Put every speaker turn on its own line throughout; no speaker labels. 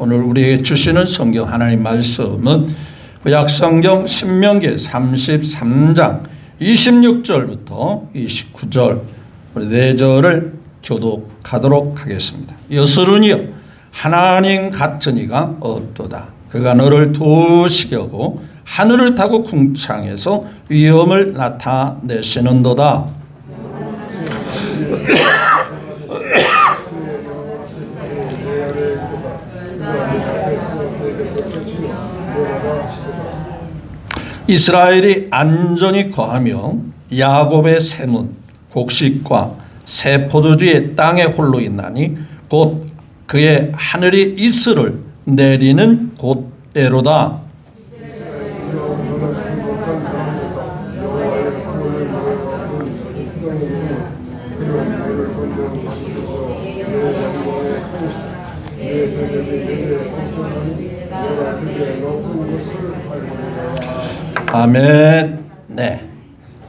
오늘 우리에게 주시는 성경 하나님 말씀은 구약성경 신명기 33장 26절부터 29절 우리 4절을 교독하도록 하겠습니다. 여스run이여 하나님 같은 이가 없도다. 그가 너를 도우시게 하고 하늘을 타고 궁창에서 위엄을 나타내시는도다. 이스라엘이 안전히 거하며 야곱의 샘은 곡식과 새 포도주의 땅에 홀로 있나니 곧 그의 하늘이 이슬을 내리는 곳대로다. 아멘. 네,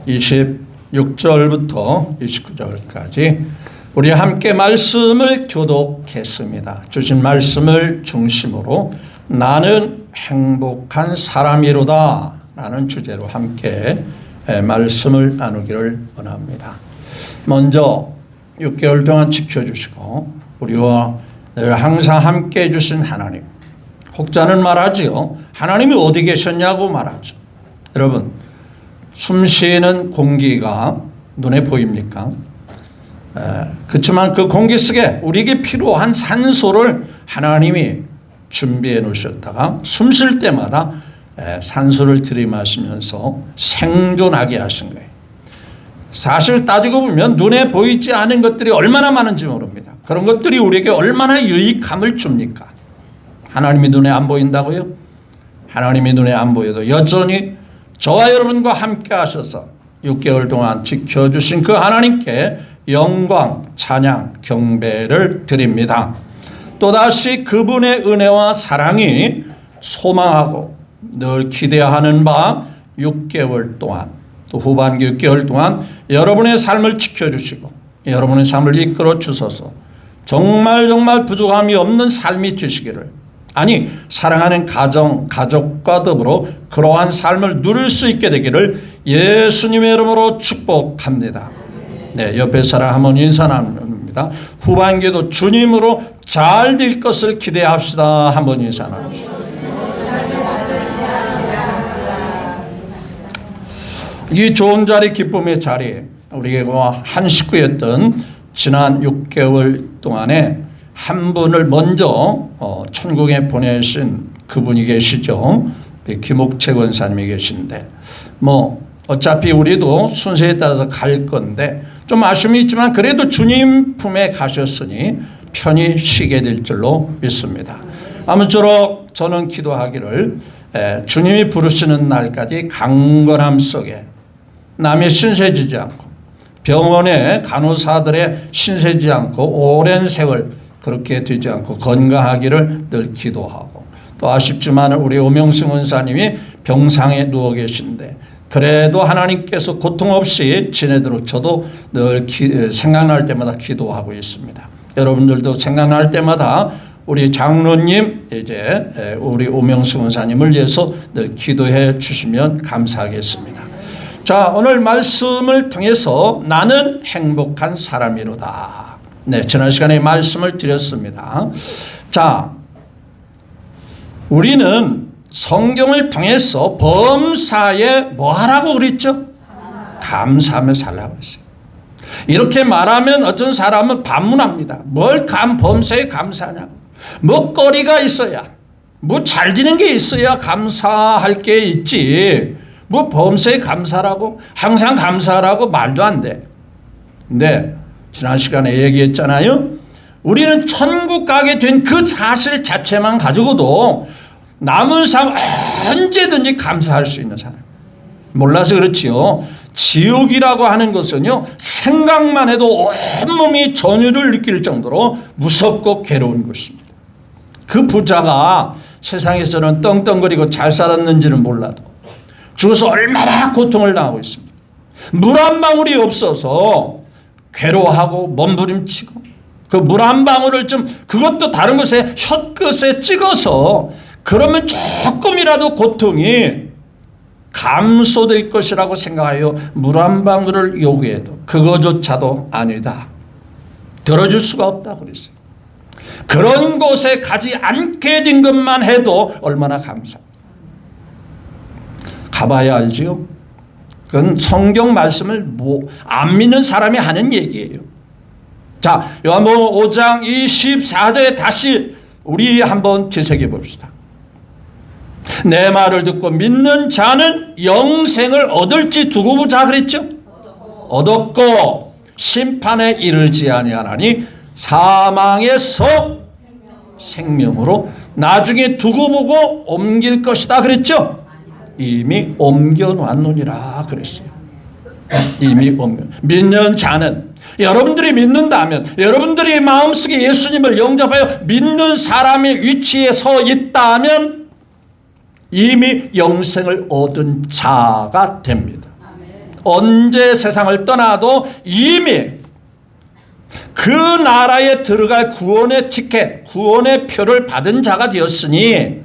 26절부터 29절까지 우리 함께 말씀을 교독했습니다. 주신 말씀을 중심으로 나는 행복한 사람이로다 라는 주제로 함께 말씀을 나누기를 원합니다. 먼저 6개월 동안 지켜주시고 우리와 늘 항상 함께 해주신 하나님, 혹자는 말하지요. 하나님이 어디 계셨냐고 말하죠. 여러분, 숨 쉬는 공기가 눈에 보입니까? 그렇지만 그 공기 속에 우리에게 필요한 산소를 하나님이 준비해 놓으셨다가 숨 쉴 때마다 산소를 들이마시면서 생존하게 하신 거예요. 사실 따지고 보면 눈에 보이지 않은 것들이 얼마나 많은지 모릅니다. 그런 것들이 우리에게 얼마나 유익함을 줍니까? 하나님이 눈에 안 보인다고요? 하나님이 눈에 안 보여도 여전히 저와 여러분과 함께 하셔서 6개월 동안 지켜주신 그 하나님께 영광, 찬양, 경배를 드립니다. 또다시 그분의 은혜와 사랑이 소망하고 늘 기대하는 바 6개월 동안, 또 후반기 6개월 동안 여러분의 삶을 지켜주시고 여러분의 삶을 이끌어 주셔서 정말 부족함이 없는 삶이 되시기를, 아니 사랑하는 가정, 가족과 더불어 그러한 삶을 누릴 수 있게 되기를 예수님의 이름으로 축복합니다. 네, 옆에 사람 한번 인사 나눕니다. 후반기도 주님으로 잘 될 것을 기대합시다. 한번 인사 나눕시다. 이 좋은 자리, 기쁨의 자리, 우리가 한 식구였던 지난 6개월 동안에 한 분을 먼저 천국에 보내신 그분이 계시죠. 김옥채 권사님이 계신데 어차피 우리도 순서에 따라서 갈 건데 좀 아쉬움이 있지만 그래도 주님 품에 가셨으니 편히 쉬게 될 줄로 믿습니다. 아무쪼록 저는 기도하기를 주님이 부르시는 날까지 강건함 속에 남의 신세지지 않고 병원의 간호사들의 신세지지 않고 오랜 세월 그렇게 되지 않고 건강하기를 늘 기도하고, 또 아쉽지만 우리 오명승 원사님이 병상에 누워 계신데 그래도 하나님께서 고통 없이 지내도록 저도 늘 생각날 때마다 기도하고 있습니다. 여러분들도 생각날 때마다 우리 장로님, 이제 우리 오명승 원사님을 위해서 늘 기도해 주시면 감사하겠습니다. 자, 오늘 말씀을 통해서 나는 행복한 사람이로다. 네, 지난 시간에 말씀을 드렸습니다. 자, 우리는 성경을 통해서 범사에 뭐 하라고 그랬죠? 감사하며 살라고 했어요. 이렇게 말하면 어떤 사람은 반문합니다. 뭘 범사에 감사하냐고. 먹거리가 있어야, 잘 되는 게 있어야 감사할 게 있지. 범사에 감사라고, 항상 감사라고 말도 안 돼. 근데 지난 시간에 얘기했잖아요. 우리는 천국 가게 된 그 사실 자체만 가지고도 남은 삶 언제든지 감사할 수 있는 사람. 몰라서 그렇지요. 지옥이라고 하는 것은요, 생각만 해도 온몸이 전율을 느낄 정도로 무섭고 괴로운 것입니다. 그 부자가 세상에서는 떵떵거리고 잘 살았는지는 몰라도 죽어서 얼마나 고통을 당하고 있습니다. 물 한 방울이 없어서 괴로워하고 몸부림치고 그 물 한 방울을 좀 그것도 다른 것에 혀끝에 찍어서 그러면 조금이라도 고통이 감소될 것이라고 생각하여 물 한 방울을 요구해도 그거조차도 아니다. 들어줄 수가 없다 그랬어요. 그런 곳에 가지 않게 된 것만 해도 얼마나 감사합니다. 가봐야 알지요. 그건 성경 말씀을 안 믿는 사람이 하는 얘기예요. 자, 요한복음 5장 24절에 다시 우리 한번 되새겨 봅시다. 내 말을 듣고 믿는 자는 영생을 얻을지 두고 보자 그랬죠. 얻었고 심판에 이르지 아니하나니 사망에서 생명으로 나중에 두고 보고 옮길 것이다 그랬죠. 이미 옮겨놨느니라 그랬어요. 이미 믿는 자는, 여러분들이 믿는다면, 여러분들이 마음속에 예수님을 영접하여 믿는 사람의 위치에 서 있다면 이미 영생을 얻은 자가 됩니다. 언제 세상을 떠나도 이미 그 나라에 들어갈 구원의 티켓, 구원의 표를 받은 자가 되었으니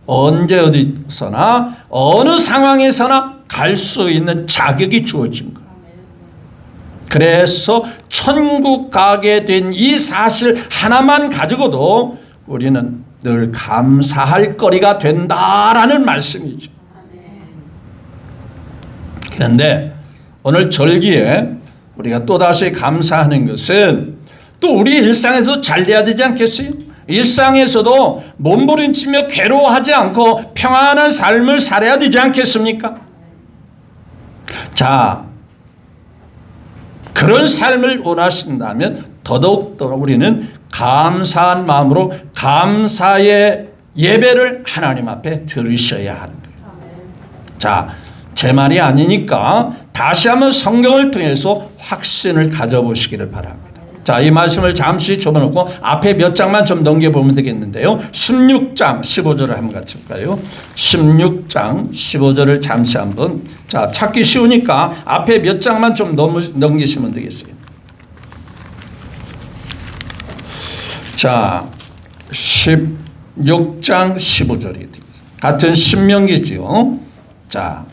언제 어디서나 어느 상황에서나 갈 수 있는 자격이 주어진 거예요. 그래서 천국 가게 된 이 사실 하나만 가지고도 우리는 늘 감사할 거리가 된다라는 말씀이죠. 그런데 오늘 절기에 우리가 또다시 감사하는 것은 또 우리 일상에서도 잘 돼야 되지 않겠어요? 일상에서도 몸부림치며 괴로워하지 않고 평안한 삶을 살아야 되지 않겠습니까? 자, 그런 삶을 원하신다면 더더욱더 우리는 감사한 마음으로 감사의 예배를 하나님 앞에 드리셔야 하는 거예요. 자, 제 말이 아니니까 다시 한번 성경을 통해서 확신을 가져보시기를 바랍니다. 자, 이 말씀을 잠시 접어놓고 앞에 몇 장만 좀 넘겨보면 되겠는데요. 16장 15절을 한번 같이 볼까요? 16장 15절을 잠시 한번, 자, 찾기 쉬우니까 앞에 몇 장만 좀 넘기시면 되겠어요. 자, 16장 15절이 되겠습니다. 같은 신명기지요. 자,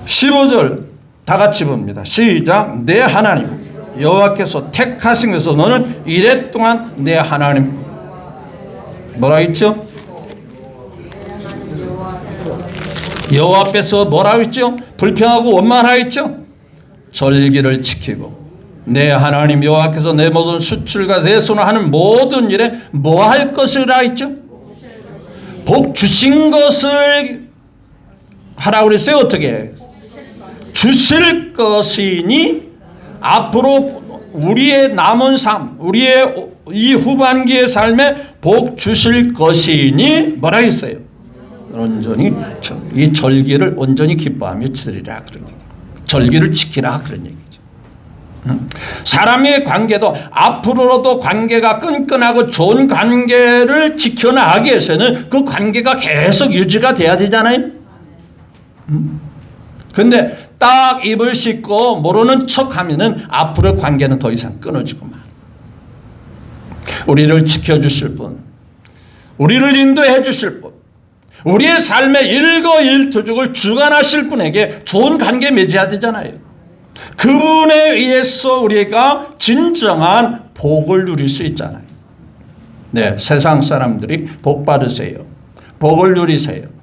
15절 다 같이 봅니다. 시작. 내 하나님 여호와께서 택하신 것은 너는 이래 동안 내 하나님 뭐라 했죠? 여호와 앞에서 뭐라고 했죠? 불평하고 원망하라 했죠? 절기를 지키고 내 하나님 여호와께서 내 모든 수출과 세손을 하는 모든 일에 뭐 할 것이라 했죠? 복 주신 것을 하라고 그랬어요. 어떻게? 주실 것이니 앞으로 우리의 남은 삶, 우리의 이 후반기의 삶에 복 주실 것이니 뭐라 했어요? 온전히 이 절기를 온전히 기뻐하며 지키라 그런 얘기. 절기를 지키라 그런 얘기죠. 사람의 관계도 앞으로도 관계가 끈끈하고 좋은 관계를 지켜나가기 위해서는 그 관계가 계속 유지가 돼야 되잖아요. 근데 딱 입을 씻고 모르는 척하면은 앞으로 관계는 더 이상 끊어지고만. 우리를 지켜주실 분, 우리를 인도해 주실 분, 우리의 삶의 일거일투족을 주관하실 분에게 좋은 관계 맺어야 되잖아요. 그분에 의해서 우리가 진정한 복을 누릴 수 있잖아요. 네, 세상 사람들이 복 받으세요. 복을 누리세요.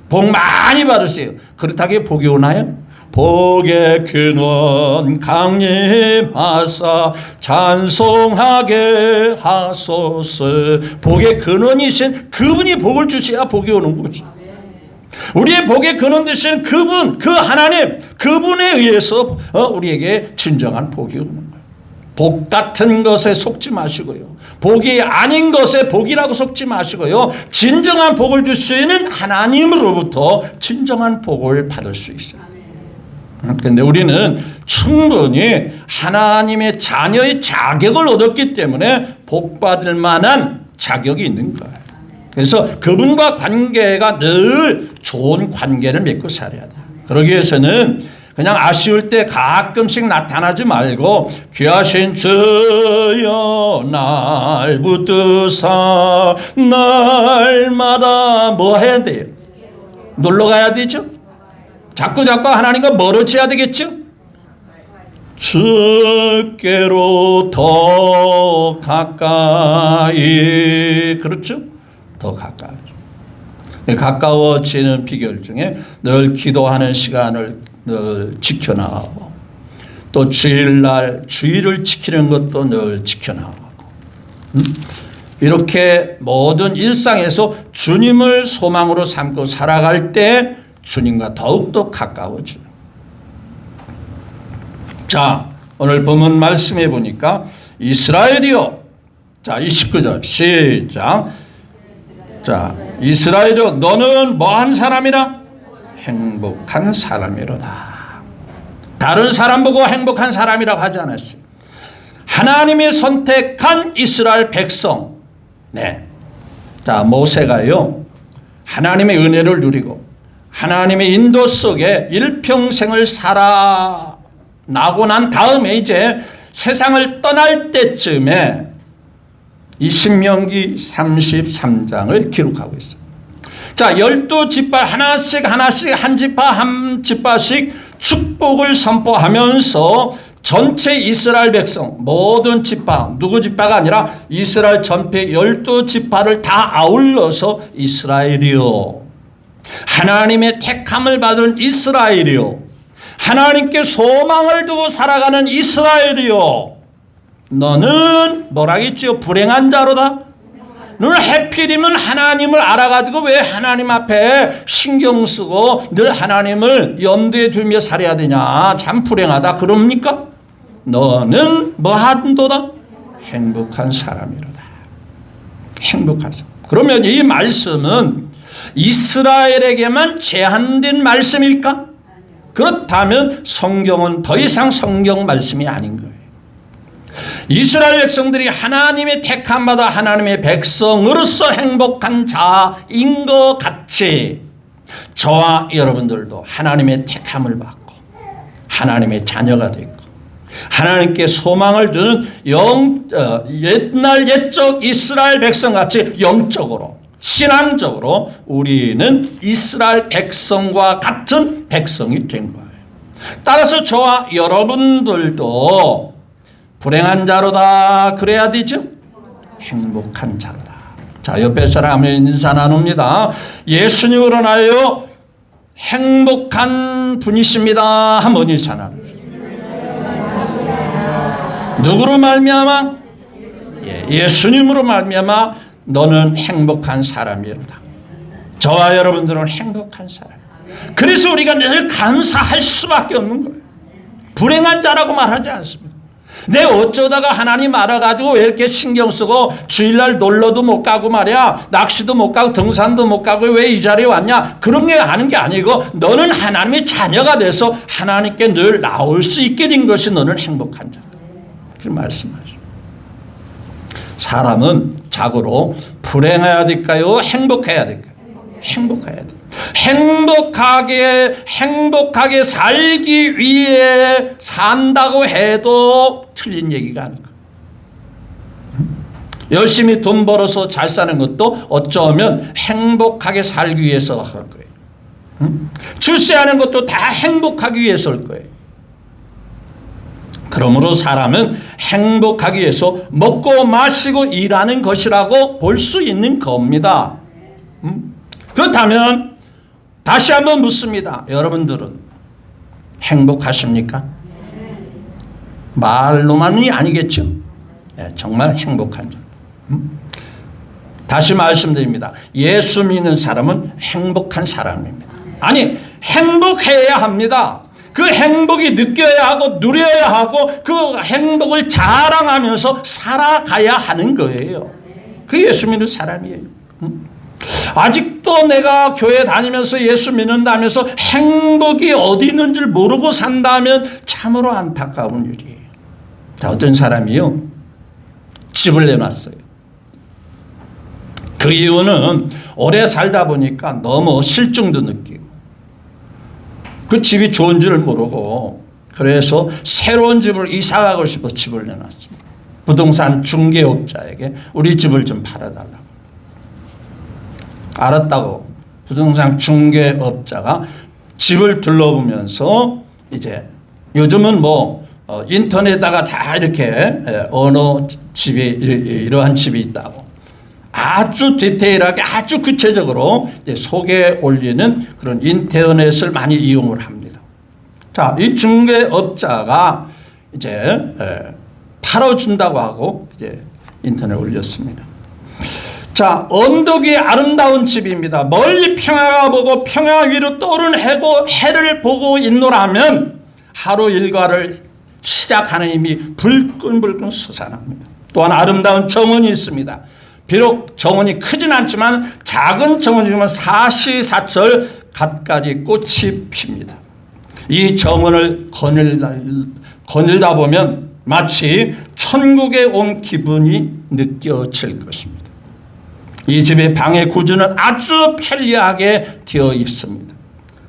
복 많이 받으세요. 그렇다기에 복이 오나요? 복의 근원 강림하사 찬송하게 하소서. 복의 근원이신 그분이 복을 주셔야 복이 오는 거죠. 우리의 복의 근원 되신 그분, 그 하나님, 그분에 의해서 우리에게 진정한 복이 오는 거예요. 복 같은 것에 속지 마시고요. 복이 아닌 것에 복이라고 속지 마시고요. 진정한 복을 주시는 하나님으로부터 진정한 복을 받을 수 있어요. 그런데 우리는 충분히 하나님의 자녀의 자격을 얻었기 때문에 복 받을 만한 자격이 있는 거예요. 그래서 그분과 관계가 늘 좋은 관계를 맺고 살아야 돼요. 그러기 위해서는 그냥 아쉬울 때 가끔씩 나타나지 말고 귀하신 주여 날 붙드사 날마다 뭐 해야 돼요? 놀러 가야 되죠? 자꾸 하나님과 멀어져야 되겠죠? 주께로 더 가까이, 그렇죠? 더 가까이. 가까워지는 비결 중에 늘 기도하는 시간을 늘 지켜나가고, 또 주일날 주일을 지키는 것도 늘 지켜나가고, 이렇게 모든 일상에서 주님을 소망으로 삼고 살아갈 때 주님과 더욱더 가까워져요. 자, 오늘 본문 말씀해 보니까 이스라엘이요. 자, 29절 시작. 자, 이스라엘이요 너는 뭐한 사람이라? 행복한 사람이로다. 다른 사람 보고 행복한 사람이라고 하지 않았어요. 하나님이 선택한 이스라엘 백성. 네. 자, 모세가요 하나님의 은혜를 누리고 하나님의 인도 속에 일평생을 살아나고 난 다음에 이제 세상을 떠날 때쯤에 이 신명기 33장을 기록하고 있어요. 자, 12지파 하나씩 한 지파씩 축복을 선포하면서 전체 이스라엘 백성 모든 지파, 누구 지파가 아니라 이스라엘 전체 12지파를 다 아울러서 이스라엘이요, 하나님의 택함을 받은 이스라엘이요, 하나님께 소망을 두고 살아가는 이스라엘이요, 너는 뭐라겠지요? 불행한 자로다. 너는 해필이면 하나님을 알아가지고 왜 하나님 앞에 신경 쓰고 늘 하나님을 염두에 두며 살아야 되냐? 참 불행하다. 그럽니까? 너는 뭐한도다? 행복한 사람이로다. 행복한 사람. 그러면 이 말씀은 이스라엘에게만 제한된 말씀일까? 그렇다면 성경은 더 이상 성경 말씀이 아닌 거예요. 이스라엘 백성들이 하나님의 택함받아 하나님의 백성으로서 행복한 자인 것 같이 저와 여러분들도 하나님의 택함을 받고 하나님의 자녀가 되고 하나님께 소망을 두는 옛날 옛적 이스라엘 백성같이 영적으로 신앙적으로 우리는 이스라엘 백성과 같은 백성이 된 거예요. 따라서 저와 여러분들도 불행한 자로다 그래야 되죠? 행복한 자로다. 자, 옆에 사람을 인사 나눕니다. 예수님으로 나요 행복한 분이십니다. 한번 인사 나눕니다. 누구로 말미암아? 예수님으로 말미암아 너는 행복한 사람이로다. 저와 여러분들은 행복한 사람. 그래서 우리가 늘 감사할 수밖에 없는 거예요. 불행한 자라고 말하지 않습니다. 내 어쩌다가 하나님 알아가지고 왜 이렇게 신경 쓰고 주일날 놀러도 못 가고 말이야, 낚시도 못 가고 등산도 못 가고 왜 이 자리에 왔냐, 그런 게 하는 게 아니고 너는 하나님의 자녀가 돼서 하나님께 늘 나올 수 있게 된 것이 너는 행복한 자다. 그렇게 말씀하죠. 사람은 자고로 불행해야 될까요? 행복해야 될까요? 행복해야 돼. 행복하게 살기 위해 산다고 해도 틀린 얘기가 아닐까. 열심히 돈 벌어서 잘 사는 것도 어쩌면 행복하게 살기 위해서 할 거예요. 출세하는 것도 다 행복하기 위해서일 거예요. 그러므로 사람은 행복하기 위해서 먹고 마시고 일하는 것이라고 볼 수 있는 겁니다. 그렇다면 다시 한번 묻습니다. 여러분들은 행복하십니까? 말로만이 아니겠죠? 네, 정말 행복한 자. 다시 말씀드립니다. 예수 믿는 사람은 행복한 사람입니다. 아니, 행복해야 합니다. 그 행복이 느껴야 하고 누려야 하고 그 행복을 자랑하면서 살아가야 하는 거예요. 그 예수 믿는 사람이에요. 아직도 내가 교회 다니면서 예수 믿는다면서 행복이 어디 있는 줄 모르고 산다면 참으로 안타까운 일이에요. 자, 어떤 사람이요 집을 내놨어요. 그 이유는 오래 살다 보니까 너무 실증도 느끼고 그 집이 좋은 줄 모르고 그래서 새로운 집을 이사 가고 싶어 집을 내놨습니다. 부동산 중개업자에게 우리 집을 좀 팔아달라고. 알았다고 부동산 중개업자가 집을 둘러보면서 이제 요즘은 인터넷에다가 다 이렇게 어느 집에 이러한 집이 있다고 아주 디테일하게 아주 구체적으로 소개해 올리는 그런 인터넷을 많이 이용을 합니다. 자, 이 중개업자가 이제 팔아준다고 하고 이제 인터넷에 올렸습니다. 자, 언덕 위에 아름다운 집입니다. 멀리 평야가 보고 평야 위로 떠오르는 해를 보고 있노라면 하루 일과를 시작하는 힘이 불끈불끈 솟아납니다. 또한 아름다운 정원이 있습니다. 비록 정원이 크진 않지만 작은 정원이지만 사시사철 갖가지 꽃이 핍니다. 이 정원을 거닐다 보면 마치 천국에 온 기분이 느껴질 것입니다. 이 집의 방의 구조는 아주 편리하게 되어 있습니다.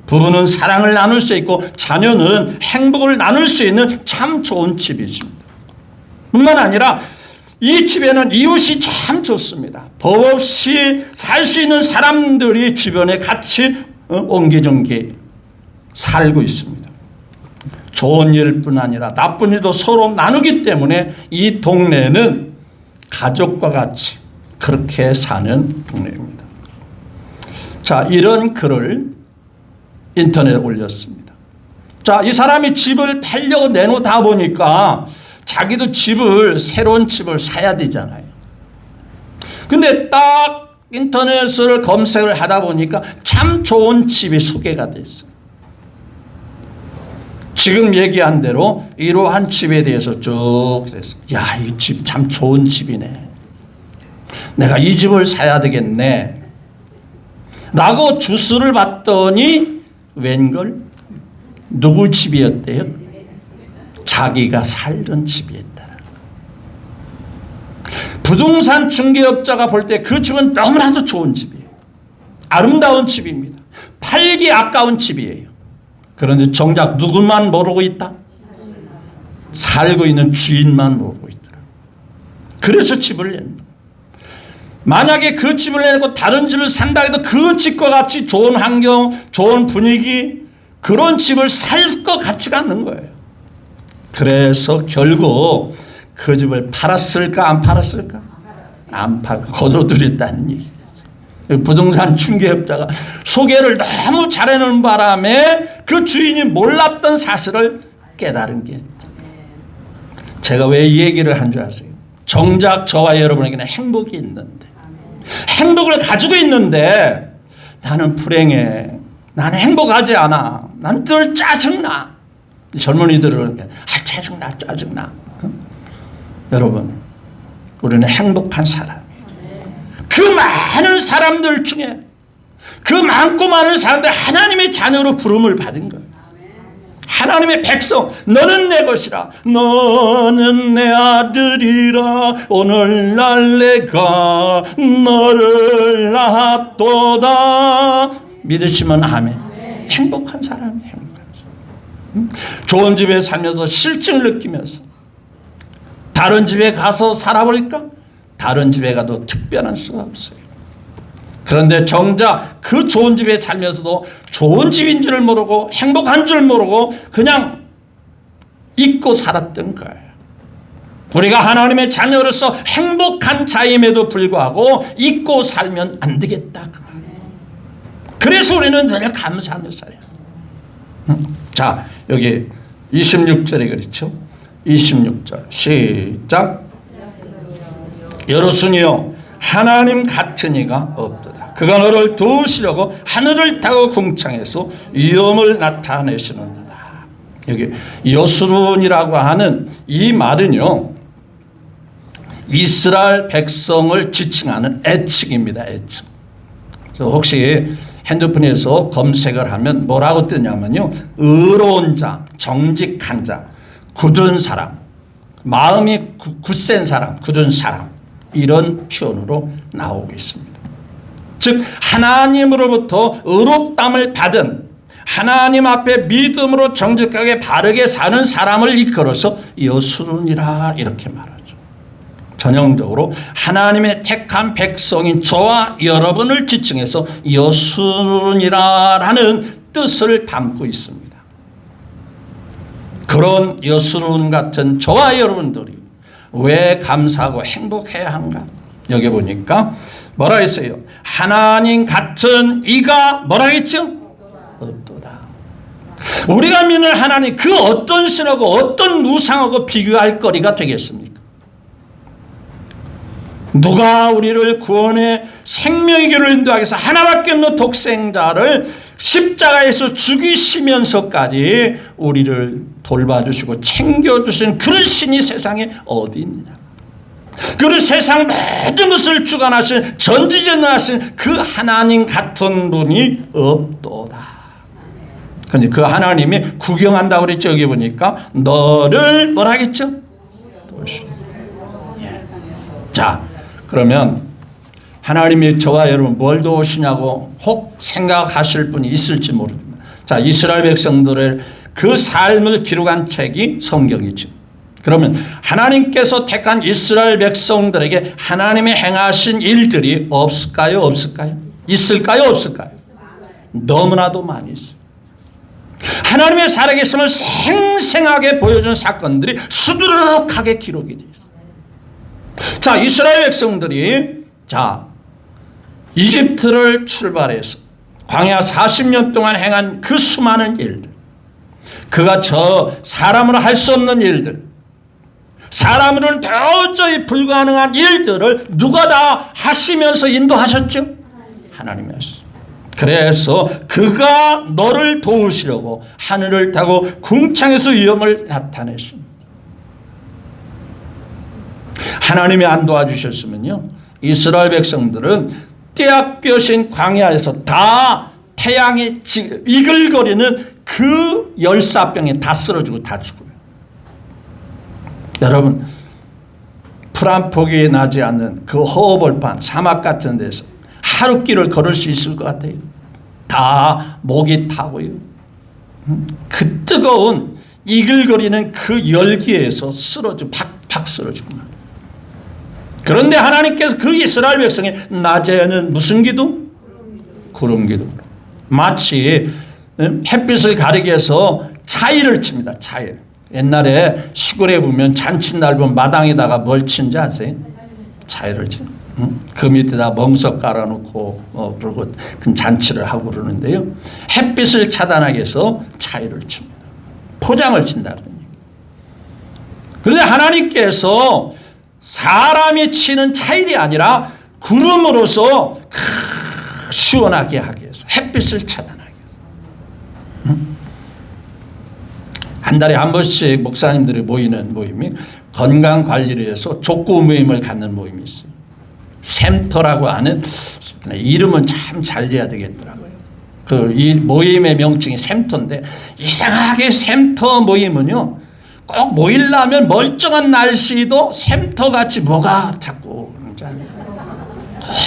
부부는 사랑을 나눌 수 있고 자녀는 행복을 나눌 수 있는 참 좋은 집이십니다. 뿐만 아니라 이 집에는 이웃이 참 좋습니다. 법 없이 살 수 있는 사람들이 주변에 같이 옹기종기 살고 있습니다. 좋은 일뿐 아니라 나쁜 일도 서로 나누기 때문에 이 동네는 가족과 같이 그렇게 사는 동네입니다. 자, 이런 글을 인터넷에 올렸습니다. 자, 이 사람이 집을 팔려고 내놓다 보니까 자기도 새로운 집을 사야 되잖아요. 근데 딱 인터넷을 검색을 하다 보니까 참 좋은 집이 소개가 됐어요. 지금 얘기한 대로 이러한 집에 대해서 쭉 그랬어요. 야, 이 집 참 좋은 집이네. 내가 이 집을 사야 되겠네. 라고 주소를 봤더니 웬걸 누구 집이었대요? 자기가 살던 집이었다. 부동산 중개업자가 볼 때 그 집은 너무나도 좋은 집이에요. 아름다운 집입니다. 팔기 아까운 집이에요. 그런데 정작 누구만 모르고 있다? 살고 있는 주인만 모르고 있더라. 그래서 집을 낸다. 만약에 그 집을 내고 다른 집을 산다 해도 그 집과 같이 좋은 환경, 좋은 분위기, 그런 집을 살 것 같지가 않는 거예요. 그래서 결국 그 집을 팔았을까 안 팔았을까? 안 팔고 거둬들였다는 얘기예요. 부동산 중개업자가 소개를 너무 잘해놓은 바람에 그 주인이 몰랐던 사실을 깨달은 게 있다. 제가 왜 이 얘기를 한 줄 아세요? 정작 저와 여러분에게는 행복이 있는데, 행복을 가지고 있는데 나는 불행해, 나는 행복하지 않아, 나는 늘 짜증나. 젊은이들은 짜증나 짜증나. 여러분, 우리는 행복한 사람이에요. 그 많은 사람들 중에 그 많고 많은 사람들 하나님의 자녀로 부름을 받은 거예요. 하나님의 백성, 너는 내 것이라, 너는 내 아들이라, 오늘날 내가 너를 낳았도다. 믿으시면 아멘. 행복한 사람이 행복한 사람. 좋은 집에 살면서 실증을 느끼면서 다른 집에 가서 살아볼까? 다른 집에 가도 특별한 수가 없어요. 그런데 정작 그 좋은 집에 살면서도 좋은 집인 줄 모르고 행복한 줄 모르고 그냥 잊고 살았던 거예요. 우리가 하나님의 자녀로서 행복한 자임에도 불구하고 잊고 살면 안 되겠다. 그래서 우리는 늘 감사하며 살아요. 자, 여기 26절에 그렇죠? 26절 시작. 여로순이여, 하나님 같은 이가 없도다. 그가 너를 도우시려고 하늘을 타고 궁창에서 위엄을 나타내시는도다. 여기 여수룬이라고 하는 이 말은요, 이스라엘 백성을 지칭하는 애칭입니다. 애칭. 그래서 혹시 핸드폰에서 검색을 하면 뭐라고 뜨냐면요, 의로운 자, 정직한 자, 굳은 사람, 마음이 굳센 사람, 굳은 사람, 이런 표현으로 나오고 있습니다. 즉 하나님으로부터 의롭담을 받은, 하나님 앞에 믿음으로 정직하게 바르게 사는 사람을 이끌어서 여수론이라 이렇게 말하죠. 전형적으로 하나님의 택한 백성인 저와 여러분을 지칭해서 여수론이라는 뜻을 담고 있습니다. 그런 여수론 같은 저와 여러분들이 왜 감사하고 행복해야 한가? 여기 보니까 뭐라 했어요? 하나님 같은 이가 뭐라 했죠? 없도다. 우리가 믿는 하나님 그 어떤 신하고 어떤 우상하고 비교할 거리가 되겠습니까? 누가 우리를 구원해 생명의 길로 인도하기 위해서 하나밖에 없는 독생자를 십자가에서 죽이시면서까지 우리를 돌봐주시고 챙겨주신 그런 신이 세상에 어디 있느냐. 그런 세상 모든 것을 주관하신 전지전능하신 그 하나님 같은 분이 없도다. 근데 그 하나님이 구경한다고 그랬죠. 여기 보니까 너를 뭐라 하겠죠? 예. 자, 그러면 하나님이 저와 여러분 뭘 도우시냐고 혹 생각하실 분이 있을지 모릅니다. 자, 이스라엘 백성들의 그 삶을 기록한 책이 성경이죠. 그러면 하나님께서 택한 이스라엘 백성들에게 하나님이 행하신 일들이 없을까요? 없을까요? 있을까요? 없을까요? 너무나도 많이 있어요. 하나님의 살아계심을 생생하게 보여준 사건들이 수두룩하게 기록이 되어 있어요. 자, 이스라엘 백성들이 이집트를 출발해서 광야 40년 동안 행한 그 수많은 일들, 그가 저 사람으로 할 수 없는 일들, 사람으로는 도저히 불가능한 일들을 누가 다 하시면서 인도하셨죠? 하나님이 하셨어요. 그래서 그가 너를 도우시려고 하늘을 타고 궁창에서 위엄을 나타내십니다. 하나님이 안 도와주셨으면요, 이스라엘 백성들은 떼약볕인 광야에서 다 태양이 이글거리는 그 열사병에 다 쓰러지고 다 죽어요. 여러분, 풀 한 폭이 나지 않는 그 허허벌판 사막 같은 데서 하루 길을 걸을 수 있을 것 같아요. 다 목이 타고요. 그 뜨거운 이글거리는 그 열기에서 팍팍 쓰러지고 말이에요. 그런데 하나님께서 그 이스라엘 백성이 낮에는 무슨 기둥? 구름 기둥. 마치 햇빛을 가리기 위해서 차일을 칩니다. 차일. 옛날에 시골에 보면 잔칫날 보면 마당에다가 뭘 치는지 아세요? 차일을 치. 그 밑에다 멍석 깔아놓고 그러고 그 잔치를 하고 그러는데요. 햇빛을 차단하기 위해서 차일을 칩니다. 포장을 친다는 얘기예요. 그런데 하나님께서 사람이 치는 차일이 아니라 구름으로서 시원하게 하기 위해서 햇빛을 차단하기 위해서 한 달에 한 번씩 목사님들이 모이는 모임이 건강관리를 위해서 족구 모임을 갖는 모임이 있어요. 샘터라고 하는, 이름은 참 잘 돼야 되겠더라고요. 이 모임의 명칭이 샘터인데, 이상하게 샘터 모임은요, 꼭 모이려면 멀쩡한 날씨도 샘터같이 뭐가 자꾸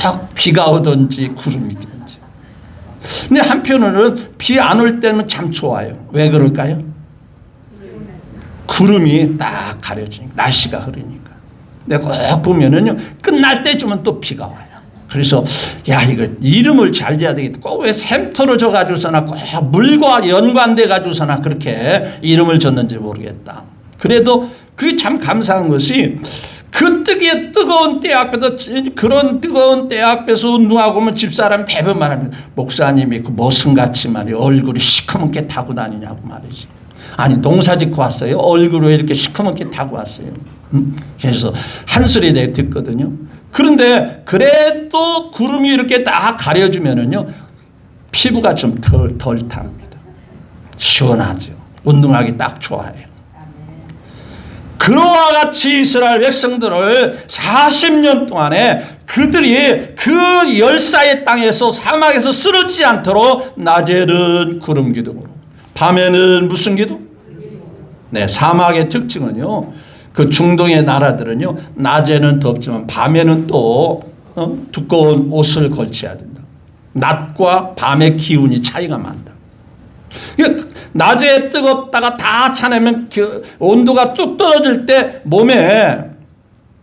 꼭 비가 오든지 구름이 오든지. 근데 한편으로는 비 안 올 때는 참 좋아요. 왜 그럴까요? 구름이 딱 가려지니까, 날씨가 흐리니까. 근데 꼭 보면은요, 끝날 때쯤은 또 비가 와요. 그래서 이거 이름을 잘 지어야 되겠다. 꼭 왜 샘터로 져가지고서나 꼭 물과 연관돼 가지고서나 그렇게 이름을 졌는지 모르겠다. 그래도 그게 참 감사한 것이, 그 뜨거운 때 앞에서, 그런 뜨거운 때 앞에서 운동하고 오면 집사람이 대부분 말합니다. 목사님이 그 머슴같이 말이에요. 얼굴이 시커멓게 타고 다니냐고 말이지. 아니, 농사 짓고 왔어요. 얼굴을 왜 이렇게 시커멓게 타고 왔어요. 그래서 한 소리 내가 듣거든요. 그런데 그래도 구름이 이렇게 딱 가려주면은요, 피부가 좀 덜 탑니다. 시원하죠. 운동하기 딱 좋아요. 그와 같이 이스라엘 백성들을 40년 동안에 그들이 그 열사의 땅에서 사막에서 쓰러지지 않도록 낮에는 구름 기둥으로, 밤에는 무슨 기둥? 네, 사막의 특징은요, 그 중동의 나라들은요, 낮에는 덥지만 밤에는 또 두꺼운 옷을 걸쳐야 된다. 낮과 밤의 기운이 차이가 많다. 낮에 뜨겁다가 다 차내면 온도가 뚝 떨어질 때 몸에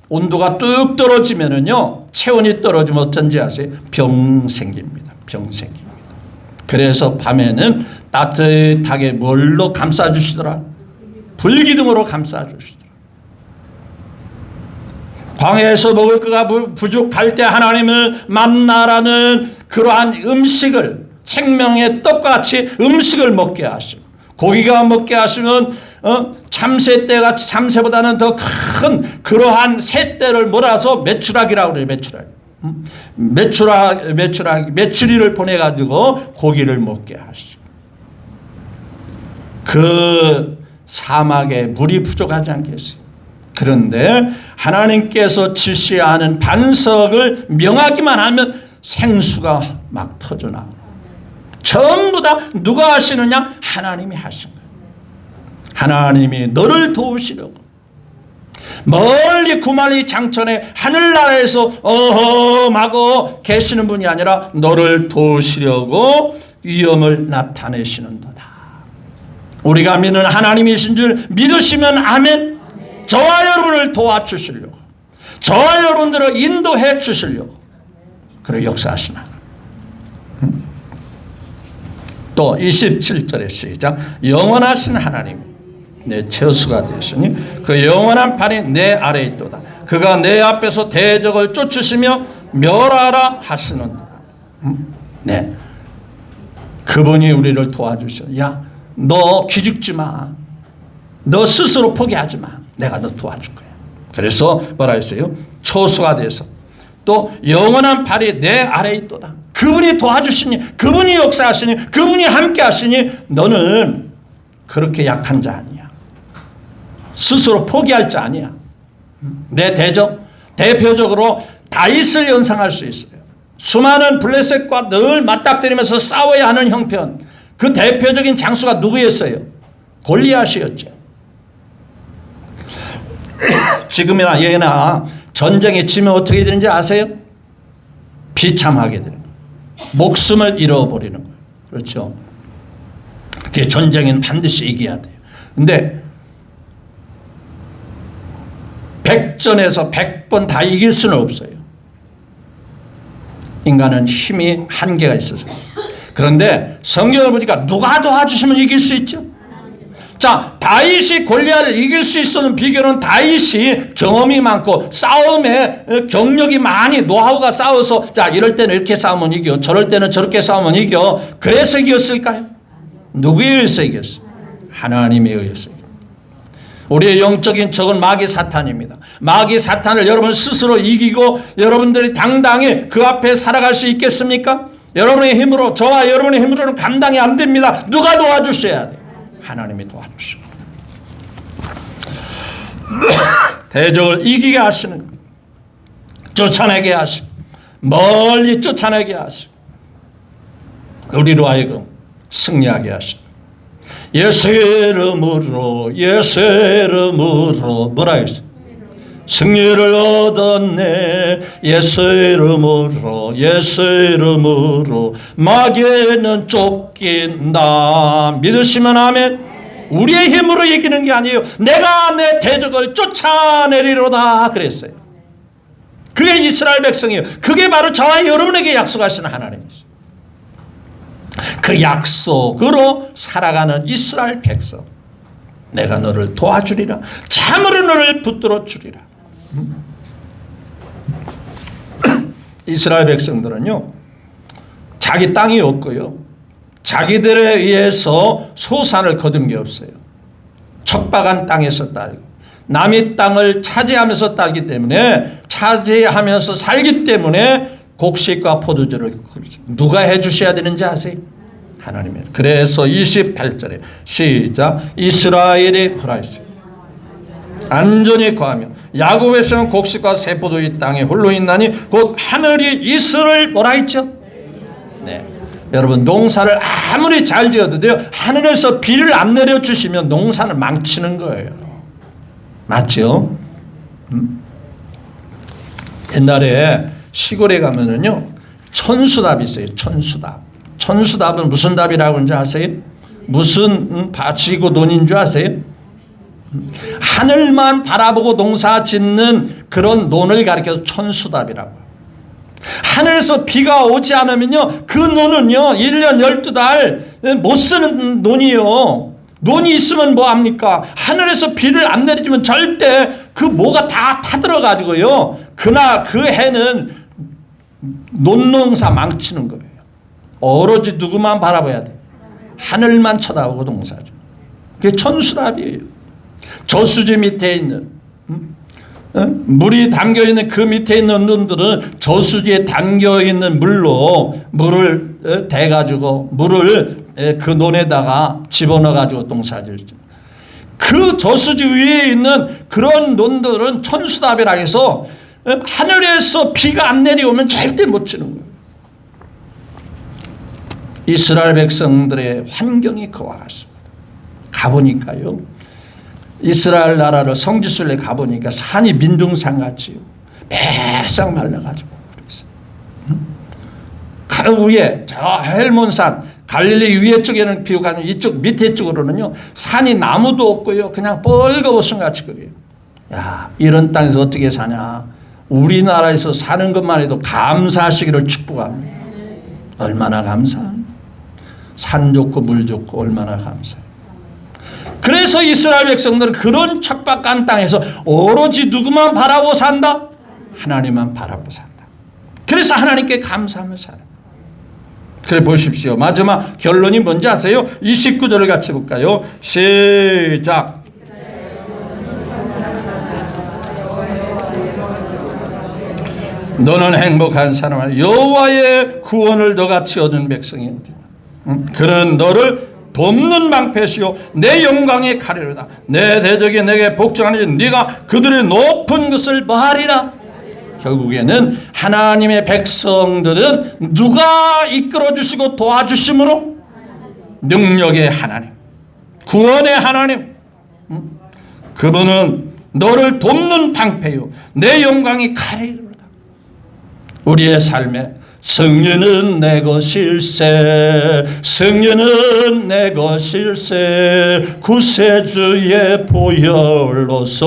온도가 뚝 떨어지면은요, 체온이 떨어지면 어떤지 아세요? 병 생깁니다. 병 생깁니다. 그래서 밤에는 따뜻하게 뭘로 감싸주시더라? 불기둥으로 감싸주시더라. 광야에서 먹을 거가 부족할 때 하나님을 만나라는 그러한 음식을, 생명의 떡과 같이 음식을 먹게 하시고, 고기가 먹게 하시면 참새떼같이, 참새보다는 더 큰 그러한 새떼를 몰아서 메추라기라고 그래요. 메추리를 보내가지고 고기를 먹게 하시고, 그 사막에 물이 부족하지 않겠어요? 그런데 하나님께서 지시하는 반석을 명하기만 하면 생수가 막 터져나와요. 전부 다 누가 하시느냐? 하나님이 하신 거예요. 하나님이 너를 도우시려고 멀리 구만리 장천에 하늘나라에서 어험하고 계시는 분이 아니라 너를 도우시려고 위엄을 나타내시는도다. 우리가 믿는 하나님이신 줄 믿으시면 아멘. 저와 여러분을 도와주시려고, 저와 여러분들을 인도해 주시려고 그래 역사하시나. 또 27절에 시작. 영원하신 하나님 내 처수가 되시니 그 영원한 팔이 내 아래에 있도다. 그가 내 앞에서 대적을 쫓으시며 멸하라 하시는도다. 네, 그분이 우리를 도와주셔. 야, 너 기죽지 마. 너 스스로 포기하지 마. 내가 너 도와줄 거야. 그래서 뭐라 했어요? 처수가 돼서 또 영원한 팔이 내 아래에 있도다. 그분이 도와주시니, 그분이 역사하시니, 그분이 함께 하시니 너는 그렇게 약한 자 아니야. 스스로 포기할 자 아니야. 내 대표적으로 다윗을 연상할 수 있어요. 수많은 블레셋과 늘 맞닥뜨리면서 싸워야 하는 형편. 그 대표적인 장수가 누구였어요? 골리앗이었죠. 지금이나 예나 전쟁에 치면 어떻게 되는지 아세요? 비참하게 되는 거예요. 목숨을 잃어버리는 거예요. 그렇죠? 그게 전쟁에는 반드시 이겨야 돼요. 근데 100전에서 100번 다 이길 수는 없어요. 인간은 힘이 한계가 있어서. 그런데 성경을 보니까 누가 도와주시면 이길 수 있죠? 자, 다윗이 골리앗을 이길 수 있었던 비결은 다윗이 경험이 많고 싸움에 경력이 많이 노하우가 쌓여서 자, 이럴 때는 이렇게 싸우면 이겨, 저럴 때는 저렇게 싸우면 이겨. 그래서 이겼을까요? 누구에 의해서 이겼어요? 하나님에 의해서. 우리의 영적인 적은 마귀 사탄입니다. 마귀 사탄을 여러분 스스로 이기고 여러분들이 당당히 그 앞에 살아갈 수 있겠습니까? 여러분의 힘으로, 저와 여러분의 힘으로는 감당이 안 됩니다. 누가 도와주셔야 돼요? 하나님이 도와주시고 대적을 이기게 하시는, 쫓아내게 하시고 멀리 쫓아내게 하시고 우리로 하여금 승리하게 하시고 예수의 이름으로 뭐라 했어요? 승리를 얻었네. 예수의 이름으로 마귀는 쫓긴다. 믿으시면 아멘. 우리의 힘으로 이기는 게 아니에요. 내가 내 대적을 쫓아내리로다 그랬어요. 그게 이스라엘 백성이에요. 그게 바로 저와 여러분에게 약속하시는 하나님이시죠. 그 약속으로 살아가는 이스라엘 백성, 내가 너를 도와주리라. 참으로 너를 붙들어 주리라. 이스라엘 백성들은요, 자기 땅이 없고요, 자기들에 의해서 소산을 거둔 게 없어요. 척박한 땅에서 딸고 남의 땅을 차지하면서 딸기 때문에, 차지하면서 살기 때문에 곡식과 포도주를 누가 해주셔야 되는지 아세요? 하나님이에요. 그래서 28절에 시작. 이스라엘이 프라이스 안전히 거하며 야곱에서는 곡식과 새 포도 이 땅에 홀로 있나니 곧 하늘이 이스를 뭐라 했죠? 네, 여러분 농사를 아무리 잘 지어도 돼요, 하늘에서 비를 안 내려주시면 농사를 망치는 거예요. 맞죠? 옛날에 시골에 가면은요 천수답이 있어요. 천수답. 천수답은 무슨 답이라고 하는지 아세요? 무슨 밭이고 논인 줄 아세요? 하늘만 바라보고 농사 짓는 그런 논을 가리켜서 천수답이라고. 하늘에서 비가 오지 않으면요, 그 논은요 1년 12달 못 쓰는 논이요. 논이 있으면 뭐합니까? 하늘에서 비를 안 내리면 절대 그 뭐가 다 타들어가지고요, 그날 그 해는 논농사 망치는 거예요. 오로지 누구만 바라봐야 돼? 하늘만 쳐다보고 농사죠. 그게 천수답이에요. 저수지 밑에 있는 물이 담겨있는 그 밑에 있는 논들은 저수지에 담겨있는 물로 물을 대가지고 물을 그 논에다가 집어넣어가지고 농사질죠. 그 저수지 위에 있는 그런 논들은 천수답이라 해서 하늘에서 비가 안 내려오면 절대 못 치는 거예요. 이스라엘 백성들의 환경이 그와 같습니다. 가보니까요, 이스라엘 나라를 성지순례 가보니까 산이 민둥산 같이요, 배싹 말라가지고 그랬어요. 그 위에 저 헬몬산 갈릴리 위에 쪽에는 비가 가면 이쪽 밑에 쪽으로는요 산이 나무도 없고요 그냥 뻘거벗은 같이 그래요. 야, 이런 땅에서 어떻게 사냐? 우리나라에서 사는 것만 해도 감사하시기를 축복합니다. 얼마나 감사합니다. 산 좋고 물 좋고 얼마나 감사해요. 그래서 이스라엘 백성들은 그런 척박한 땅에서 오로지 누구만 바라보고 산다? 하나님만 바라보고 산다. 그래서 하나님께 감사하며 살아요. 그래 보십시오. 마지막 결론이 뭔지 아세요? 29절을 같이 볼까요? 시작. 너는 행복한 사람아, 여호와의 구원을 너같이 얻은 백성이 어디냐? 그는 너를 돕는 방패시요 내 영광의 칼이로다. 내 대적이 내게 복종하니 네가 그들의 높은 것을 뭐하리라. 결국에는 하나님의 백성들은 누가 이끌어 주시고 도와주심으로? 능력의 하나님, 구원의 하나님. 그분은 너를 돕는 방패요 내 영광의 칼이로다. 우리의 삶에 성령은 내 것일세, 성령은 내 것일세, 구세주의 보혈로서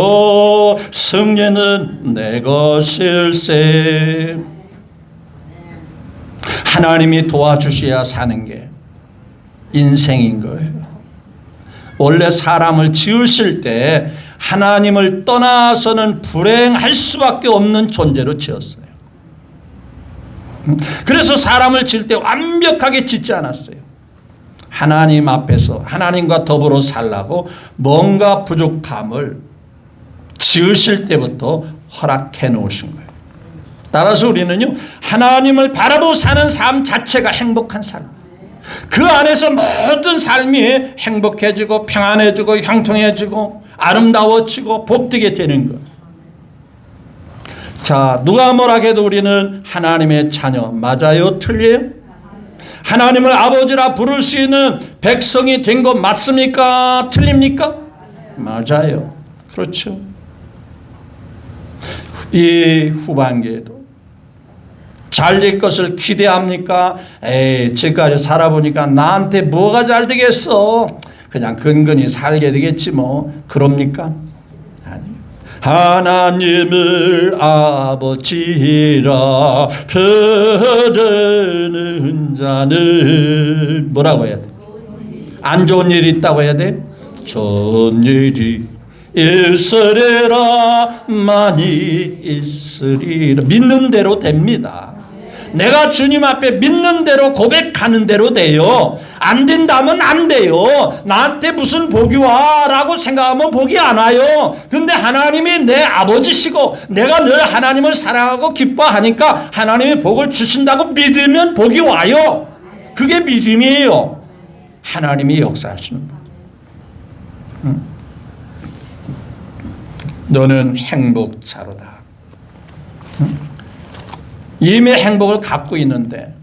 성령은 내 것일세. 하나님이 도와주셔야 사는 게 인생인 거예요. 원래 사람을 지으실 때 하나님을 떠나서는 불행할 수밖에 없는 존재로 지었어요. 그래서 사람을 지을 때 완벽하게 짓지 않았어요. 하나님 앞에서 하나님과 더불어 살라고 뭔가 부족함을 지으실 때부터 허락해 놓으신 거예요. 따라서 우리는요, 하나님을 바라보고 사는 삶 자체가 행복한 삶. 그 안에서 모든 삶이 행복해지고 평안해지고 형통해지고 아름다워지고 복되게 되는 거예요. 자, 누가 뭐라 해도 우리는 하나님의 자녀. 맞아요? 틀려요? 하나님을 아버지라 부를 수 있는 백성이 된 것 맞습니까? 틀립니까? 맞아요. 그렇죠. 이 후반기에도 잘 될 것을 기대합니까? 에이, 지금까지 살아보니까 나한테 뭐가 잘 되겠어? 그냥 근근히 살게 되겠지 뭐. 그럽니까? 하나님을 아버지라 부르는 자는 뭐라고 해야 돼? 안 좋은 일이 있다고 해야 돼? 좋은 일이 있으리라, 많이 있으리라. 믿는 대로 됩니다. 내가 주님 앞에 믿는 대로 고백하는 대로 돼요. 안 된다면 안 돼요. 나한테 무슨 복이 와 라고 생각하면 복이 안 와요. 근데 하나님이 내 아버지시고 내가 늘 하나님을 사랑하고 기뻐하니까 하나님이 복을 주신다고 믿으면 복이 와요. 그게 믿음이에요. 하나님이 역사하시는 것. 너는 행복자로다. 이미 행복을 갖고 있는데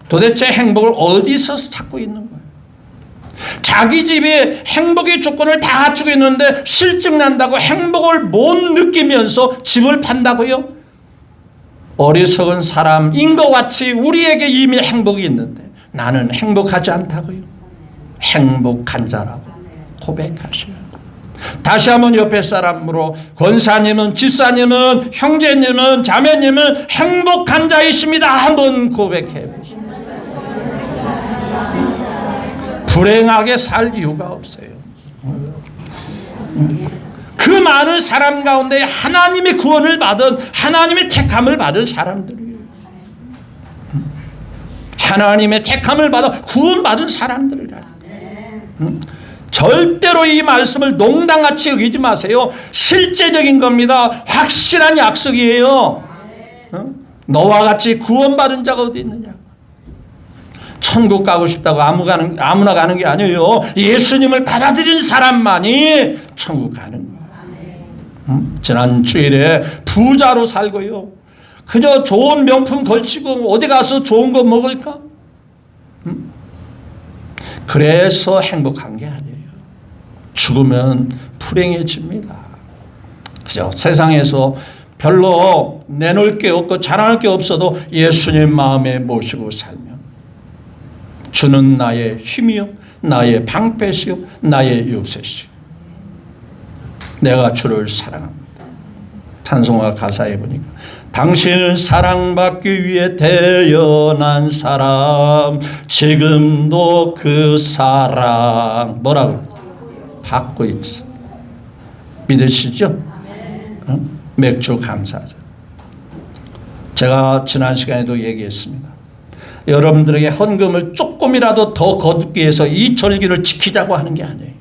도대체 행복을 어디서 찾고 있는 거예요? 자기 집에 행복의 조건을 다 갖추고 있는데 실증 난다고 행복을 못 느끼면서 집을 판다고요? 어리석은 사람인 것 같이 우리에게 이미 행복이 있는데 나는 행복하지 않다고요? 행복한 자라고 고백하셔요. 다시 한번 옆에 사람으로 권사님은, 집사님은, 형제님은, 자매님은 행복한 자이십니다. 한번 고백해 보세요. 불행하게 살 이유가 없어요. 그 많은 사람 가운데 하나님의 구원을 받은, 하나님의 택함을 받은 사람들이에요. 하나님의 택함을 받아 구원받은 사람들이라. 절대로 이 말씀을 농담같이 여기지 마세요. 실제적인 겁니다. 확실한 약속이에요. 너와 같이 구원받은 자가 어디 있느냐. 천국 가고 싶다고 아무나 가는 게 아니에요. 예수님을 받아들인 사람만이 천국 가는 거예요. 지난 주일에 부자로 살고요. 그저 좋은 명품 걸치고 어디 가서 좋은 거 먹을까? 그래서 행복한 게 아니에요. 죽으면 불행해집니다. 그죠? 세상에서 별로 내놓을 게 없고 자랑할 게 없어도 예수님 마음에 모시고 살면 주는 나의 힘이요, 나의 방패시요, 나의 요새시요. 내가 주를 사랑합니다. 찬송가 가사에 보니까 당신을 사랑받기 위해 태어난 사람, 지금도 그 사랑 뭐라고 받고 있어. 믿으시죠? 맥주 감사하죠. 제가 지난 시간에도 얘기했습니다. 여러분들에게 헌금을 조금이라도 더 거두기 위해서 이 절기를 지키자고 하는 게 아니에요.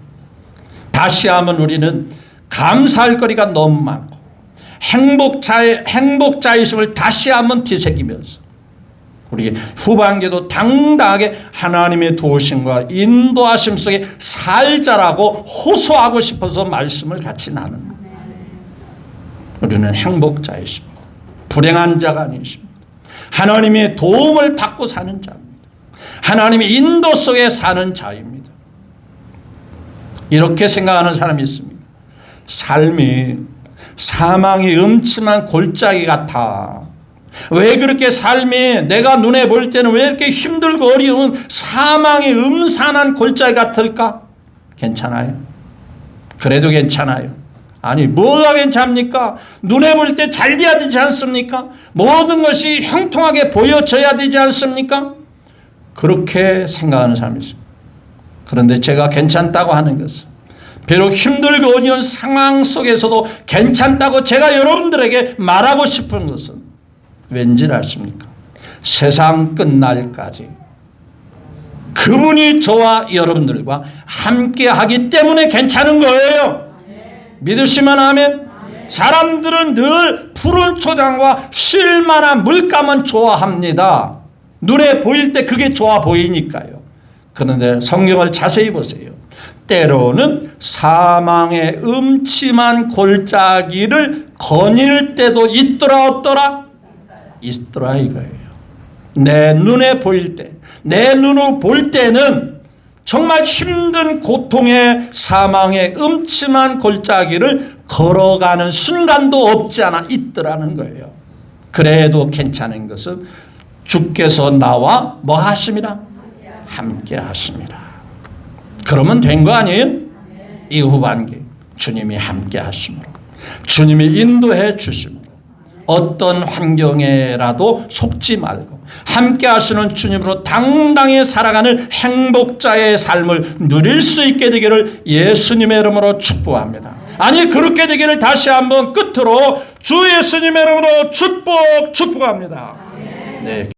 다시 한번 우리는 감사할 거리가 너무 많고 행복자의심을 다시 한번 되새기면서 우리 후반기도 당당하게 하나님의 도우심과 인도하심 속에 살자라고 호소하고 싶어서 말씀을 같이 나눕니다. 우리는 행복자이십니다. 불행한 자가 아니십니다. 하나님의 도움을 받고 사는 자입니다. 하나님의 인도 속에 사는 자입니다. 이렇게 생각하는 사람이 있습니다. 삶이 사망이 음침한 골짜기 같아. 왜 그렇게 삶이 내가 눈에 볼 때는 왜 이렇게 힘들고 어려운 사망이 음산한 골짜기 같을까? 괜찮아요. 그래도 괜찮아요. 아니 뭐가 괜찮습니까? 눈에 볼 때 잘 돼야 되지 않습니까? 모든 것이 형통하게 보여져야 되지 않습니까? 그렇게 생각하는 사람이 있습니다. 그런데 제가 괜찮다고 하는 것은 비록 힘들고 어려운 상황 속에서도 괜찮다고 제가 여러분들에게 말하고 싶은 것은 왠지 아십니까? 세상 끝날까지 그분이 저와 여러분들과 함께 하기 때문에 괜찮은 거예요. 믿으시면 아멘. 사람들은 늘 푸른 초장과 쉴만한 물감은 좋아합니다. 눈에 보일 때 그게 좋아 보이니까요. 그런데 성경을 자세히 보세요. 때로는 사망의 음침한 골짜기를 거닐 때도 있더라 없더라? 있더라 이거예요. 내 눈에 보일 때, 내 눈으로 볼 때는 정말 힘든 고통의 사망의 음침한 골짜기를 걸어가는 순간도 없지 않아 있더라는 거예요. 그래도 괜찮은 것은 주께서 나와 뭐 하심이라? 함께 하십니다. 그러면 된 거 아니에요? 이 후반기 주님이 함께 하심으로, 주님이 인도해 주심으로 어떤 환경에라도 속지 말고 함께 하시는 주님으로 당당히 살아가는 행복자의 삶을 누릴 수 있게 되기를 예수님의 이름으로 축복합니다. 아니 그렇게 되기를 다시 한번 끝으로 주 예수님의 이름으로 축복합니다. 네.